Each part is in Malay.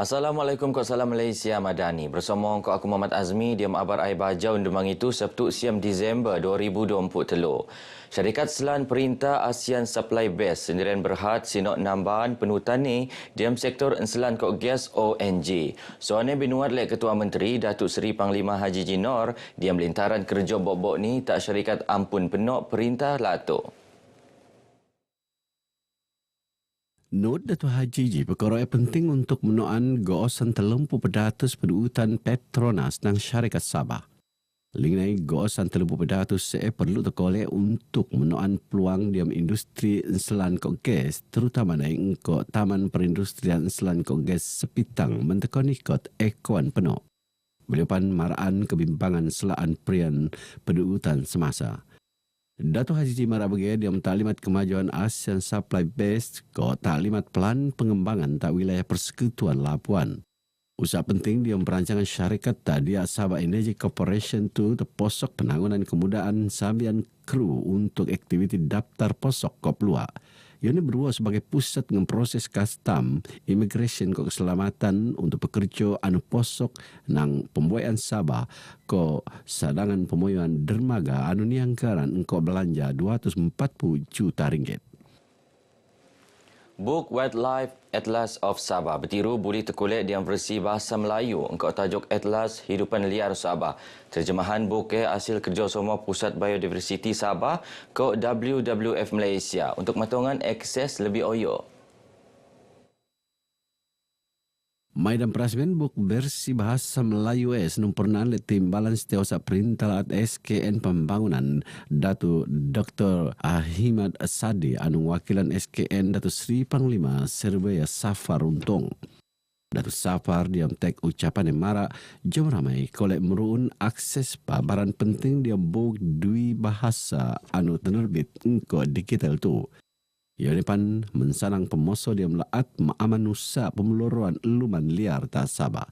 Assalamualaikum kau salam Malaysia Madani. Bersama kau aku Muhammad Azmi diam abar air bajau undang itu Sabtu siam Disember 2023. Syarikat Selan Perintah ASEAN Supply Base sendirian berhad sinok nambahan penutan ni diam sektor enselan kau gas ONG. Soalnya binuat lek Ketua Menteri Datuk Seri Panglima Haji Jinor diam lintaran kerja bok-bok ni tak syarikat ampun penok perintah lato. Not Datuk Haji Ji perkara penting untuk menuan go'osan terlempu pedatus peduutan Petronas dan syarikat Sabah. Lingai go'osan terlempu pedatus perlu terkolek untuk menuan peluang diam industri enselan kok gas, terutama naik kok Taman Perindustrian Enselan kok gas Sepitang mentekoni kot ekoan penuh. Beliaupan maraan kebimbangan selaan prian peduutan semasa. Datuk Haji Ji Marak Begaya diam taklimat kemajuan ASEAN Supply Base ko taklimat pelan pengembangan tak wilayah Persekutuan Labuan. Usaha penting diam perancangan syarikat Tadiak Sabah Energy Corporation tu terposok penanganan kemudahan sambian kru untuk aktiviti daftar posok ko peluak. Ia ini beruah sebagai pusat dengan proses custom, immigration ko keselamatan untuk pekerja anu posok nang pembuatan Sabah ko sadangan pemoyuan dermaga anu niangkaran engkau belanja 240 juta ringgit. Buk Wildlife Atlas of Sabah bertiru boleh terkolek dalam versi bahasa Melayu engkau tajuk Atlas Hidupan Liar Sabah. Terjemahan buk hasil kerjasama Pusat Biodiversiti Sabah ke WWF Malaysia untuk matongan akses lebih oyo. Maidan Prasmen buk versi bahasa Melayu numpernan le timbalan setiausaha perintah SKN Pembangunan Datu Dr. Ahimad Sadi anu wakilan SKN Datu Sri Panglima Serbaya Safar Untung. Datu Safar diam tek ucapan yang marak jom ramai kolek meruun akses pabaran penting diam buk dui bahasa anu tenerbit engko digital tu. Ia depan mensanang pemoso dia melaat ma'aman nusa pemeluruan eluman liar tak Sabah.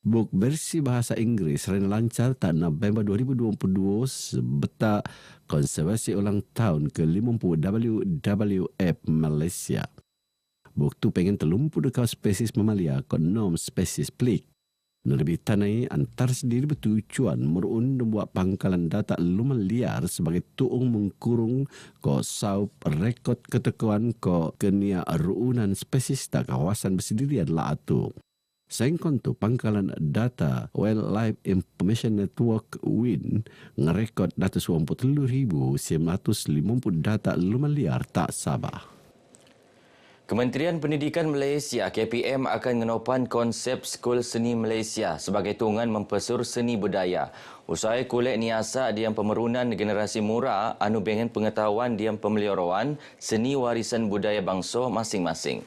Buk versi bahasa Inggeris rena lancar tak November 2022 sebeta konservasi ulang tahun ke-50 WWF Malaysia. Buk tu pengen terlumpu dekat spesies mamalia ke nom spesies pelik. Lebih tanai antar sendiri bertujuan merun membuat pangkalan data luman liar sebagai tuung mengkurung ko saup rekod ketekuan ko kenia ruunan spesies tak kawasan bersendirian lah tu. Sengkon tu pangkalan data Wildlife Information Network WIN ngerekod data 23,950 data luman liar tak Sabah. Kementerian Pendidikan Malaysia KPM akan menopan konsep Skul Seni Malaysia sebagai tungan mempesur seni budaya. Usai kolek niasa diam pemerunan generasi muda anu bengen pengetahuan diam pemeliharaan seni warisan budaya bangsa masing-masing.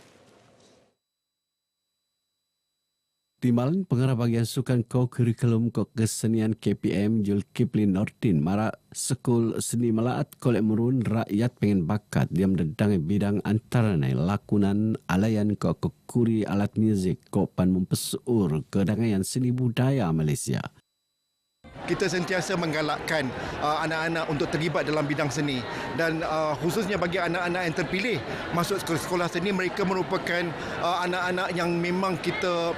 Timbalan pengarah bagian sukan kurikulum kesenian KPM Zulkifli Nordin marak Sekul Seni Melaat kolek merun rakyat pengen bakat diam dedang bidang antara lakunan alayan kuri alat muzik pan mempesur kedangayan seni budaya Malaysia. Kita sentiasa menggalakkan anak-anak untuk terlibat dalam bidang seni dan khususnya bagi anak-anak yang terpilih masuk sekolah seni, mereka merupakan anak-anak yang memang kita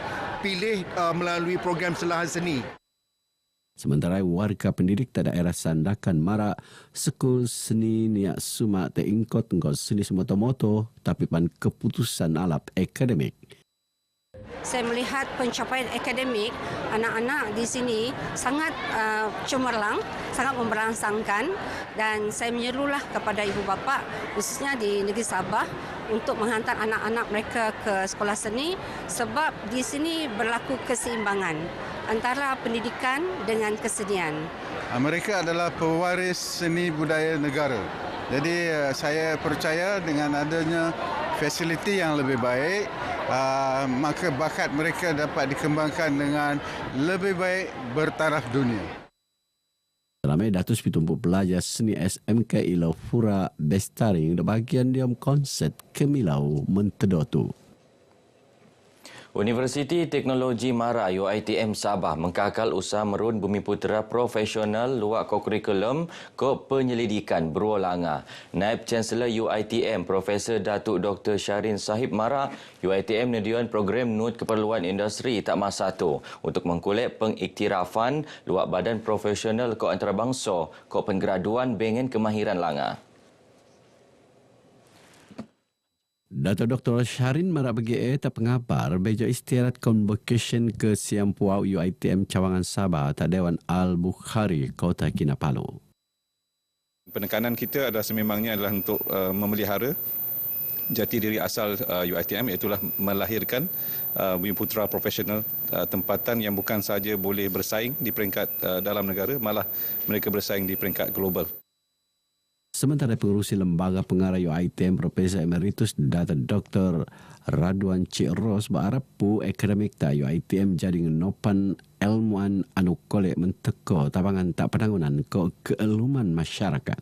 pilih melalui program Selahan Seni. Sementara warga pendidik tak daerah Sandakan marak Sekul Seni Niak Sumak teingkot engkau seni semoto-moto tapi pan keputusan alap akademik. Saya melihat pencapaian akademik anak-anak di sini sangat cemerlang, sangat memberangsangkan dan saya menyerulah kepada ibu bapa khususnya di negeri Sabah untuk menghantar anak-anak mereka ke sekolah seni sebab di sini berlaku keseimbangan antara pendidikan dengan kesenian. Mereka adalah pewaris seni budaya negara. Jadi saya percaya dengan adanya fasiliti yang lebih baik, maka bakat mereka dapat dikembangkan dengan lebih baik bertaraf dunia. Ramai datus pitumpuk pelajar seni SMK Ilau Fura Bestari yang bagian diam konsert Kemilau Mentedotu. Universiti Teknologi Mara UiTM Sabah mengkakal usaha merun Bumiputera Profesional luar kurikulum ke penyelidikan berolanga. Naib Chancellor UiTM Profesor Datuk Dr. Syarin Sahib Mara, UiTM menyediakan program NUT keperluan industri Takmas 1 untuk mengkolek pengiktirafan luar badan profesional ke antarabangsa ke penggraduan bengen kemahiran langa. Dato' Dr. Syarin Mara BGE tak pengabar bejo istiadat convocation ke Siam Puau UiTM Cawangan Sabah tak Dewan Al-Bukhari Kota Kinabalu. Penekanan kita adalah sememangnya adalah untuk memelihara jati diri asal UiTM, iaitu melahirkan Bumiputera Profesional, tempatan yang bukan sahaja boleh bersaing di peringkat dalam negara, malah mereka bersaing di peringkat global. Sementara pengurusi lembaga pengarah UiTM Profesor Emeritus Dato' Dr. Radwan Cik Ros berharap akademik ta UiTM jadi ngenopan ilmuan anu kolek menteko tabangan tak penangunan ke keeluman masyarakat.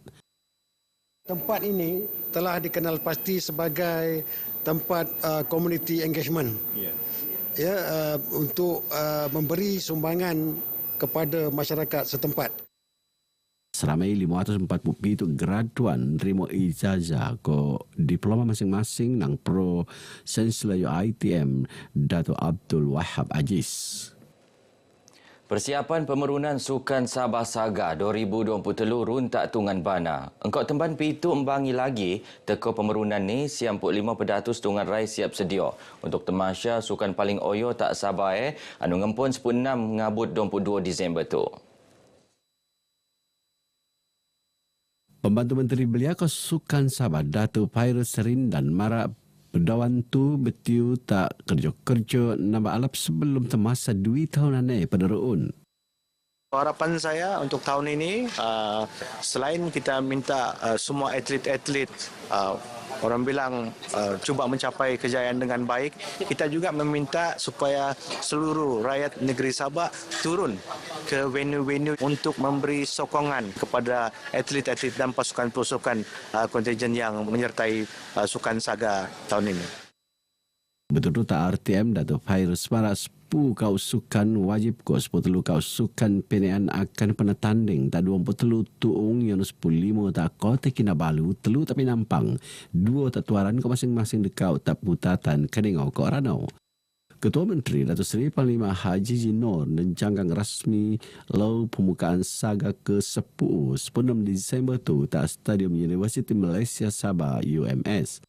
Tempat ini telah dikenal pasti sebagai tempat community engagement. Untuk memberi sumbangan kepada masyarakat setempat. Seramai 547 graduan terima ijazah ke diploma masing-masing nang Pro Chancellor UiTM Dato' Abdul Wahab Aziz. Persiapan pemerunan Sukan Sabah Saga 2023 runtak tungan bana. Engkau temban pitu embangi lagi teko pemerunan ni siam 45% tungan rai siap sedia untuk temasya sukan paling oyo tak Sabah anu ngempun 16 ngabut 22 Disember tu. Pembantu Menteri Belia ke Sukan Sabah Dato' Fairuz Serindan Mara berdawan tu betiu tak kerja-kerja nambah alap sebelum temasa 2 tahun penerun. Harapan saya untuk tahun ini, selain kita minta semua atlet-atlet orang bilang cuba mencapai kejayaan dengan baik, kita juga meminta supaya seluruh rakyat negeri Sabah turun ke venue-venue untuk memberi sokongan kepada atlet-atlet dan pasukan-pasukan kontingen yang menyertai Sukan Saga tahun ini. Betul tak RTM Dato' Fairuz Mara 10 kausukan wajib ko 10 kausukan penean akan penetanding tak 23 tuung yang 15 tak Kota Kinabalu 3 tapi nampang 2 tatuaran ke masing-masing dekau tak putatan keningau ke Ranau. Ketua Menteri Datuk Seri Panglima Haji Jinor nencangkan rasmi lau pembukaan Saga ke-10 10 Disember tu tak Stadium Universiti Malaysia Sabah UMS.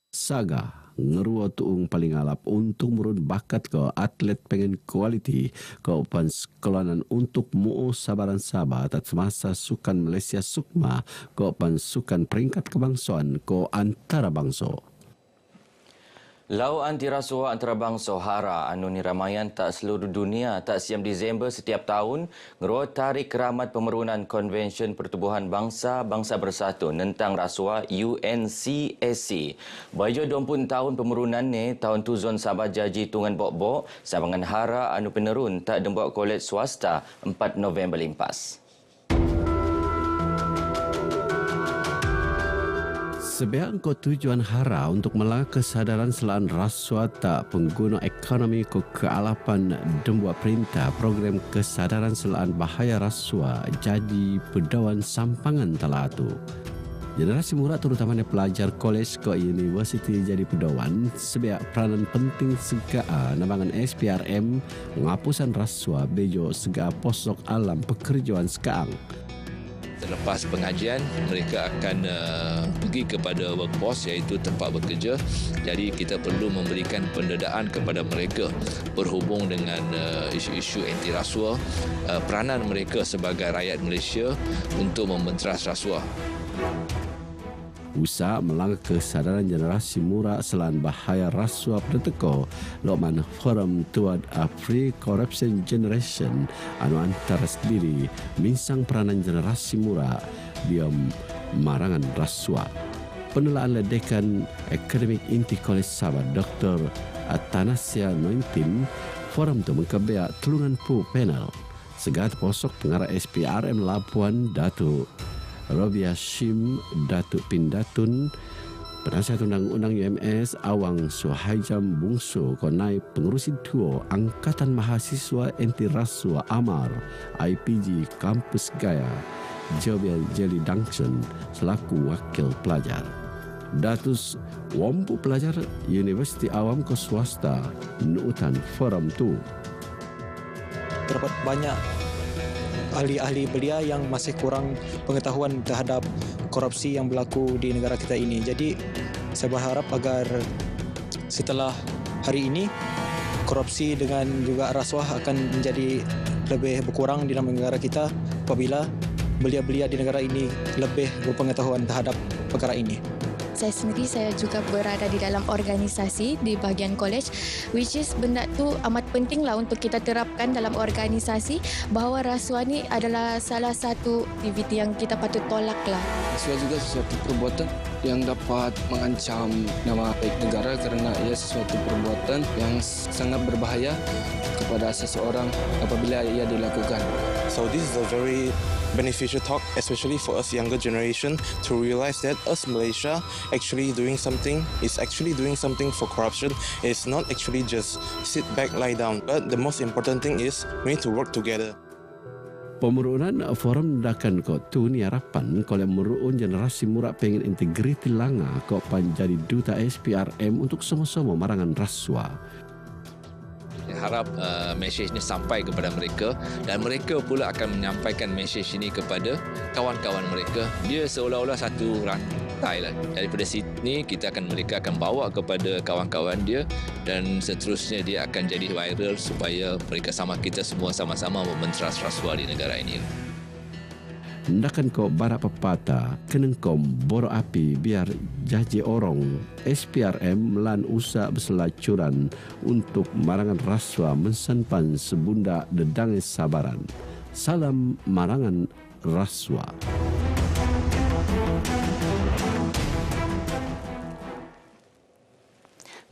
Saga ngerua tuung paling alap untuk merun bakat ke atlet pengen kualiti ke upan sekolanan untuk mu'u sabaran Sabah atas masa Sukan Malaysia Sukma ke upan sukan peringkat kebangsaan ke antara bangsa. Lau anti rasuah antarabangsa HARA anu ni ramayan tak seluruh dunia tak siam Disember setiap tahun ngeruat tarik keramat pemerunan Konvensyen Pertubuhan Bangsa-Bangsa Bersatu tentang rasuah UNCSC. Bajo 20 tahun pemerunan ni tahun tu zon Sabah Jaji Tungan Bok-Bok sabangan HARA anu penerun tak dembuat kolej swasta 4 November limpas. Sebiak engkau tujuan HARA untuk melangkah kesadaran selaan rasuah tak pengguna ekonomi ke kealapan dembuat perintah program kesadaran selaan bahaya rasuah jadi pedawan sampangan telatu. Generasi muda terutamanya pelajar kolej ke universiti jadi pedawan sebiak peranan penting segaa nabangan SPRM menghapusan rasuah bejo segaa posok alam pekerjaan sekarang. Selepas pengajian, mereka akan pergi kepada workforce iaitu tempat bekerja. Jadi kita perlu memberikan pendedaan kepada mereka berhubung dengan isu-isu anti rasuah, peranan mereka sebagai rakyat Malaysia untuk membenteras rasuah. Usaha melangkah kesadaran generasi muda selaan bahaya rasuah berteko Lokman Forum Toward a Free Corruption Generation anu antara sendiri minsang peranan generasi muda biom marangan rasuah. Penelaan ledekan akademik inti Kolej Sabah Dr. Atanasia Nointin, forum itu mengkebeak telungan panel segat posok pengarah SPRM Labuan Datuk Robi Hashim Datuk Pindatun Penasihat Undang-Undang UMS Awang Suhaijam Bungsu konai pengurusi duo Angkatan Mahasiswa Anti Rasuah Amar IPG Kampus Gaya Jobel Jelly Dangson selaku wakil pelajar. Datus Wampu pelajar Universiti Awam ke Swasta Nuutan Forum 2. Terdapat banyak ahli-ahli belia yang masih kurang pengetahuan terhadap korupsi yang berlaku di negara kita ini. Jadi saya berharap agar setelah hari ini korupsi dengan juga rasuah akan menjadi lebih berkurang di dalam negara kita apabila belia-belia di negara ini lebih berpengetahuan terhadap perkara ini. Saya juga berada di dalam organisasi di bahagian college, which is benda tu amat pentinglah untuk kita terapkan dalam organisasi bahawa rasuah ni adalah salah satu aktiviti yang kita patut tolaklah. Rasuah juga sesuatu perbuatan yang dapat mengancam nama baik negara kerana ia sesuatu perbuatan yang sangat berbahaya kepada seseorang apabila ia dilakukan. So this is a very beneficial talk, especially for us younger generation, to realize that us Malaysia actually doing something for corruption. It's not actually just sit back, lie down, but the most important thing is we need to work together. Pemerunan forum dakan ko tu ni harapan kalau meruun generasi murak pengen integriti langa ko panjadi duta SPRM untuk sama-sama marangan rasuah. Harap mesej ini sampai kepada mereka dan mereka pula akan menyampaikan mesej ini kepada kawan-kawan mereka. Dia seolah-olah satu rantai lah. Daripada sini mereka akan bawa kepada kawan-kawan dia dan seterusnya dia akan jadi viral supaya mereka kita semua sama-sama membenteras rasuah di negara ini. Ndakan ko barak pepata kenengkom boro api biar jaji orang SPRM melan usaha berselacuran untuk marangan rasuah mensanpan sebunda dedange sabaran. Salam marangan rasuah.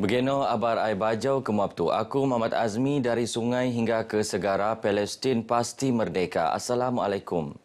Begino abar ai bajau ke Muabtu. Aku Muhammad Azmi dari sungai hingga ke segara Palestin pasti merdeka. Assalamualaikum.